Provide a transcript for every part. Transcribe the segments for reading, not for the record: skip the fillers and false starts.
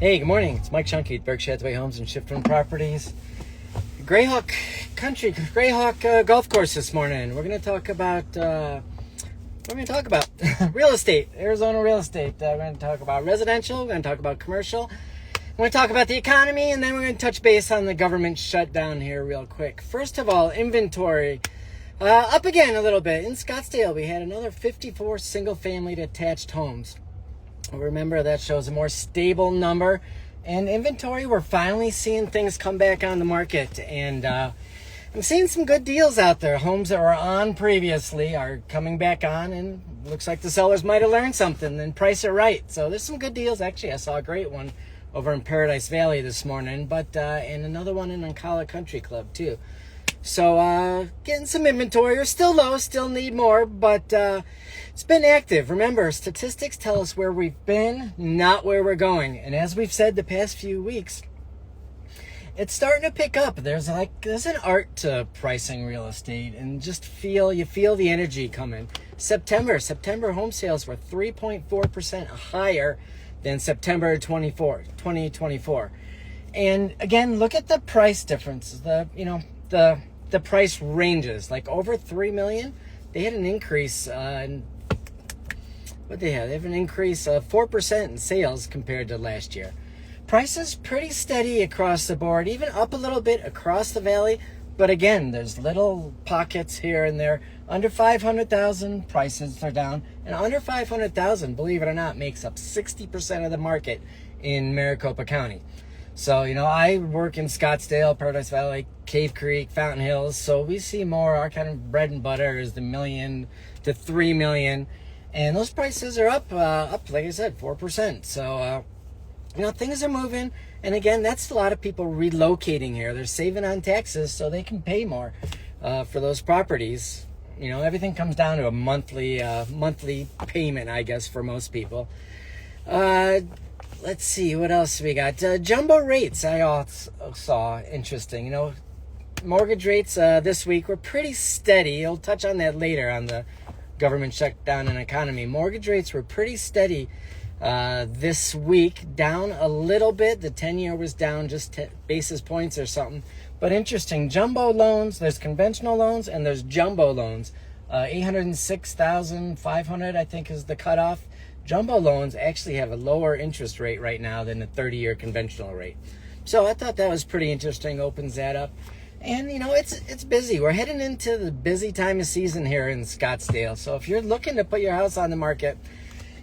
Hey, good morning. It's Mike Zschunke at Berkshire Hathaway Homes and Troon Properties. Greyhawk Country, Greyhawk Golf Course this morning. We're going to talk about real estate, Arizona real estate. We're going to talk about residential. We're going to talk about commercial. We're going to talk about the economy, and then we're going to touch base on the government shutdown here real quick. First of all, inventory. Up again a little bit. In Scottsdale, we had another 54 single-family detached homes. Remember, that shows a more stable number. And inventory, we're finally seeing things come back on the market. And I'm seeing some good deals out there. Homes that were on previously are coming back on, and looks like the sellers might have learned something and priced it right. So there's some good deals. Actually, I saw a great one over in Paradise Valley this morning, but and another one in Ancala Country Club too. So getting some inventory. We're still low, still need more, but it's been active. Remember, statistics tell us where we've been, not where we're going. And as we've said the past few weeks, it's starting to pick up. There's an art to pricing real estate, and you feel the energy coming. September home sales were 3.4% higher than September 2024. And again, look at the price differences. The price ranges, like over $3 million. They had an increase They have an increase of 4% in sales compared to last year. Prices pretty steady across the board, even up a little bit across the valley. But again, there's little pockets here and there. Under 500,000, prices are down. And under 500,000, believe it or not, makes up 60% of the market in Maricopa County. So, I work in Scottsdale, Paradise Valley, Cave Creek, Fountain Hills. So we see more, our kind of bread and butter is the $1 million to $3 million. And those prices are up, like I said, 4%. So, things are moving. And again, that's a lot of people relocating here. They're saving on taxes so they can pay more for those properties. Everything comes down to a monthly payment, I guess, for most people. Let's see, what else we got? Jumbo rates, I also saw interesting. Mortgage rates this week were pretty steady. I'll touch on that later on the government shutdown and economy. Mortgage rates were pretty steady this week, down a little bit. The 10-year was down just 10 basis points or something. But interesting, jumbo loans, there's conventional loans and there's jumbo loans. 806,500, I think, is the cutoff. Jumbo loans actually have a lower interest rate right now than the 30-year conventional rate. So I thought that was pretty interesting, opens that up. And, it's busy. We're heading into the busy time of season here in Scottsdale. So if you're looking to put your house on the market,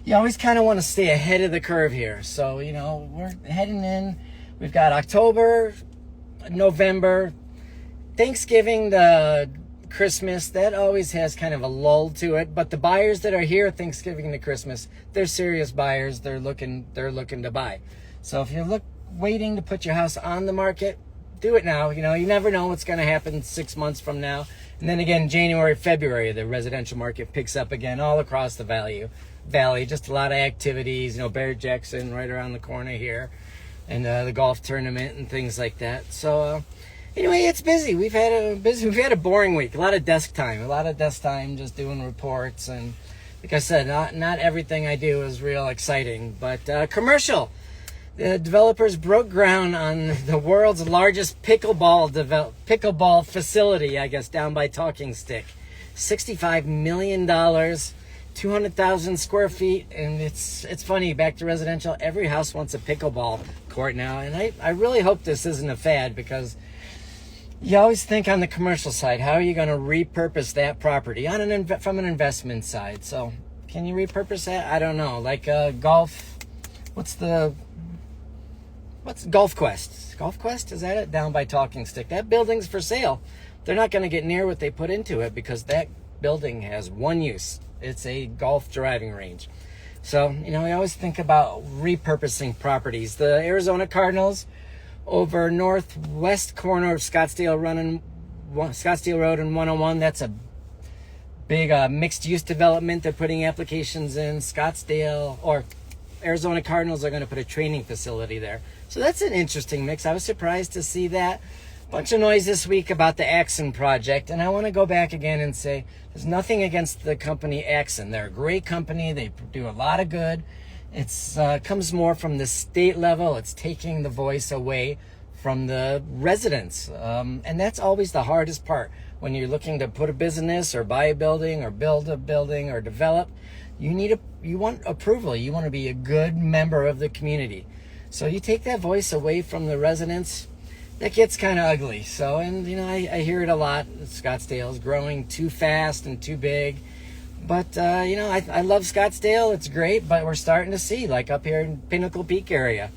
you always kind of want to stay ahead of the curve here. So, we're heading in. We've got October, November, Thanksgiving, Christmas. That always has kind of a lull to it. But the buyers that are here Thanksgiving to Christmas, they're serious buyers. They're looking to buy. So if you're waiting to put your house on the market, do it now. You never know what's going to happen 6 months from now. And then again, January, February, the residential market picks up again all across the valley. Just a lot of activities. Barrett Jackson right around the corner here, and the golf tournament and things like that. So anyway, it's busy. We've had a boring week. A lot of desk time just doing reports. And like I said, not everything I do is real exciting. But commercial. The developers broke ground on the world's largest pickleball facility, I guess, down by Talking Stick. $65 million, 200,000 square feet. And it's funny, back to residential, every house wants a pickleball court now. And I really hope this isn't a fad, because you always think on the commercial side, how are you going to repurpose that property from an investment side? So can you repurpose that? I don't know. Like golf, what's Golf Quest? Golf Quest, is that it? Down by Talking Stick. That building's for sale. They're not going to get near what they put into it, because that building has one use. It's a golf driving range. So, we always think about repurposing properties. The Arizona Cardinals over northwest corner of Scottsdale Road and 101. That's a big mixed-use development. They're putting applications in. Arizona Cardinals are going to put a training facility there. So that's an interesting mix. I was surprised to see that. Bunch of noise this week about the Axon project, and I want to go back again and say there's nothing against the company Axon. They're a great company. They do a lot of good. It's comes more from the state level. It's taking the voice away from the residents. And that's always the hardest part. When you're looking to put a business or buy a building or build a building or develop, you want approval. You want to be a good member of the community. So you take that voice away from the residents, that gets kind of ugly. So, and I hear it a lot. Scottsdale is growing too fast and too big. But, I love Scottsdale. It's great, but we're starting to see, like up here in Pinnacle Peak area,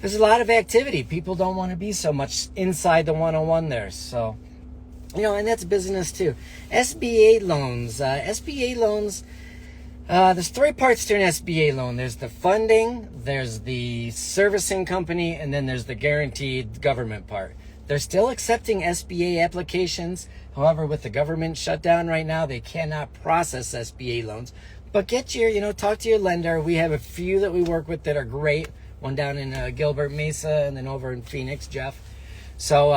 there's a lot of activity. People don't want to be so much inside the 101 there. So, and that's business too. SBA loans. There's three parts to an SBA loan. There's the funding, there's the servicing company, and then there's the guaranteed government part. They're still accepting SBA applications. However, with the government shutdown right now, they cannot process SBA loans. But talk to your lender. We have a few that we work with that are great. One down in Gilbert Mesa, and then over in Phoenix, Jeff. So,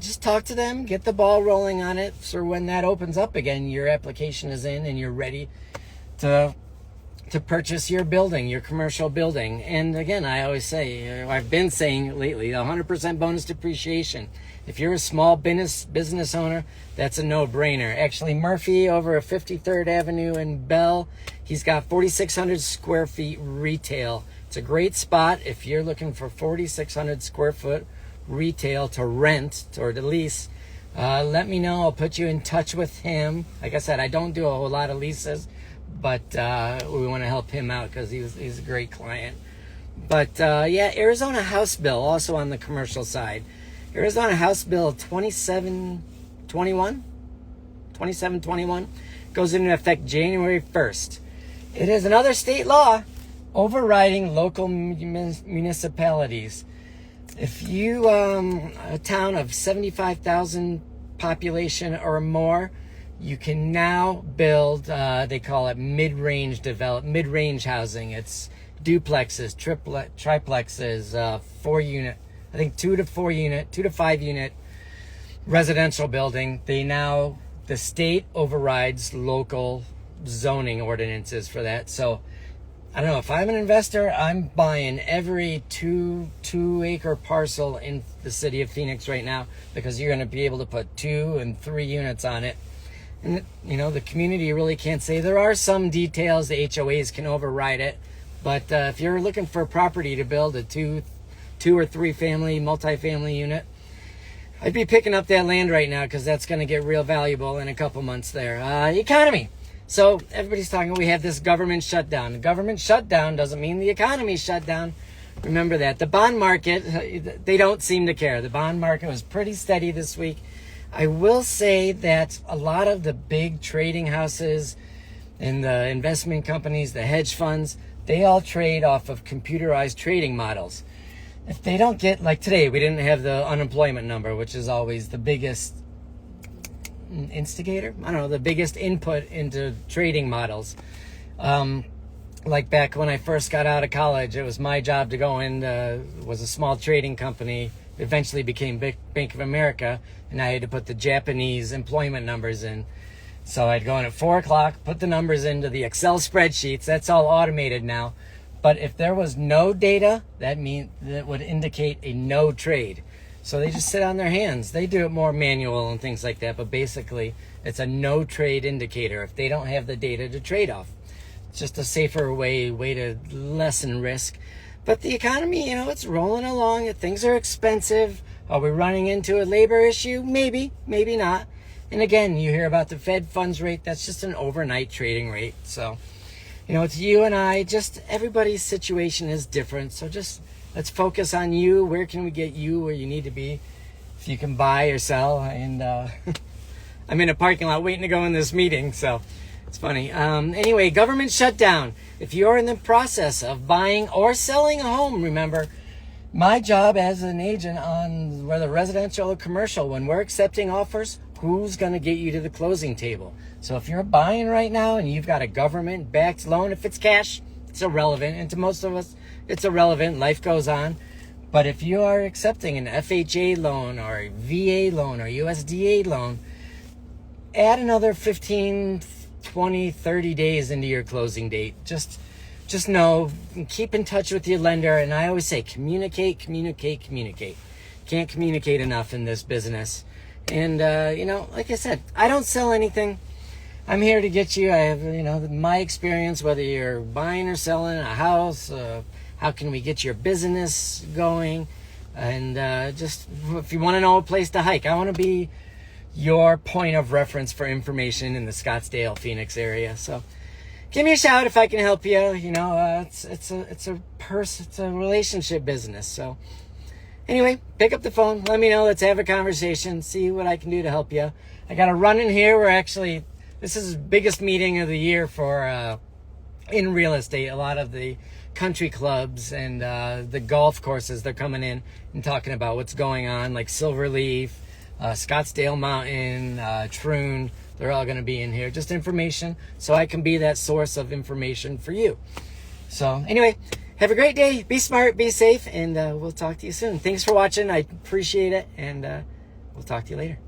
just talk to them, get the ball rolling on it. So when that opens up again, your application is in and you're ready to purchase your building, your commercial building. And again, I always say, I've been saying lately, 100% bonus depreciation. If you're a small business owner, that's a no-brainer. Actually, Murphy over at 53rd Avenue in Bell, he's got 4,600 square feet retail. It's a great spot if you're looking for 4,600 square foot retail to rent or to lease. Let me know. I'll put you in touch with him. Like I said, I don't do a whole lot of leases, but we want to help him out because he's a great client. But Arizona House Bill, also on the commercial side. Arizona House Bill 2721 goes into effect January 1st. It is another state law overriding local municipalities. If you a town of 75,000 population or more, you can now build, they call it mid-range housing. It's duplexes, triplexes, 4-unit, I think 2 to 5 unit residential building. The state overrides local zoning ordinances for that. So I don't know, if I'm an investor, I'm buying every two acre parcel in the city of Phoenix right now, because you're going to be able to put 2 and 3 units on it. And the community really can't say. There are some details, the HOAs can override it, but if you're looking for a property to build a two or 3 family multifamily unit, I'd be picking up that land right now, because that's going to get real valuable in a couple months there. Economy. So everybody's talking, we have this government shutdown. The government shutdown doesn't mean the economy shut down. Remember that. The bond market, they don't seem to care. The bond market was pretty steady this week. I will say that a lot of the big trading houses and the investment companies, the hedge funds, they all trade off of computerized trading models. If they don't get, like today, we didn't have the unemployment number, which is always the biggest the biggest input into trading models. Like back when I first got out of college, it was my job to go in, was a small trading company, eventually became Bank of America, and I had to put the Japanese employment numbers in. So I'd go in at 4 o'clock, put the numbers into the Excel spreadsheets. That's all automated now. But if there was no data, that would indicate a no trade. So they just sit on their hands. They do it more manual and things like that, but basically it's a no trade indicator if they don't have the data to trade off. It's just a safer way to lessen risk. But the economy, it's rolling along. Things are expensive. Are we running into a labor issue? Maybe, maybe not. And again, you hear about the Fed funds rate. That's just an overnight trading rate. So, it's you and I. Just everybody's situation is different. So just let's focus on you. Where can we get you where you need to be? If you can buy or sell. And I'm in a parking lot waiting to go in this meeting. So it's funny. Anyway, government shutdown. If you're in the process of buying or selling a home, remember, my job as an agent on whether residential or commercial, when we're accepting offers, who's going to get you to the closing table? So if you're buying right now and you've got a government-backed loan, if it's cash, it's irrelevant. And to most of us, it's irrelevant. Life goes on. But if you are accepting an FHA loan or a VA loan or USDA loan, add another 15, 20, 30 days into your closing date. Just just know, keep in touch with your lender. And I always say, communicate. Can't communicate enough in this business. And, like I said, I don't sell anything. I'm here to get you. I have, my experience, whether you're buying or selling a house, how can we get your business going? And just if you want to know a place to hike, I want to be your point of reference for information in the Scottsdale Phoenix area. So give me a shout if I can help you. It's a relationship business. So anyway, pick up the phone, let me know, let's have a conversation, see what I can do to help you. I got a run in here. This is the biggest meeting of the year for in real estate. A lot of the country clubs and the golf courses, they're coming in and talking about what's going on, like Silverleaf, Scottsdale Mountain, Troon. They're all going to be in here. Just information, so I can be that source of information for you. So anyway, have a great day. Be smart, be safe, and we'll talk to you soon. Thanks for watching. I appreciate it, and we'll talk to you later.